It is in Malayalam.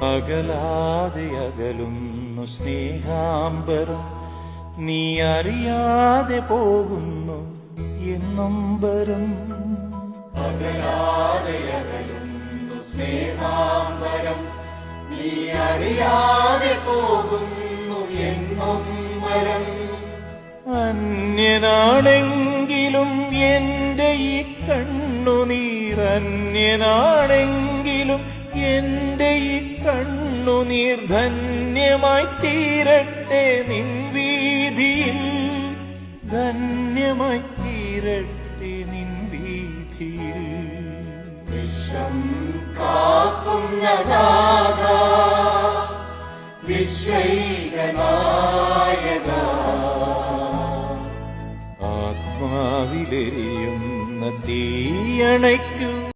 അകലാതെ അകലുന്നു സ്നേഹാംബരം, നീ അറിയാതെ പോകുന്നു എന്നൊമ്പരം. അകലാതെ അകലുന്നു സ്നേഹാംബരം, നീ അറിയാതെ പോകുന്നു എന്നൊമ്പരം. അന്യനാണെങ്കിലും എന്റെ ഈ കണ്ണുനീർ, അന്യനാണെങ്കിലും എന്റെ ഈ കണ്ണുനീർ ധന്യമായി തീരട്ടെ നിൻ വീതിയിൽ, ധന്യമായി തീരട്ടെ നിൻ വീതിയിൽ. വിശ്വം കാക്കുന്ന നാഥാ, വിശ്വൈകനായക, ആത്മാവിലെരിയുന്ന തീയണയ്ക്കൂ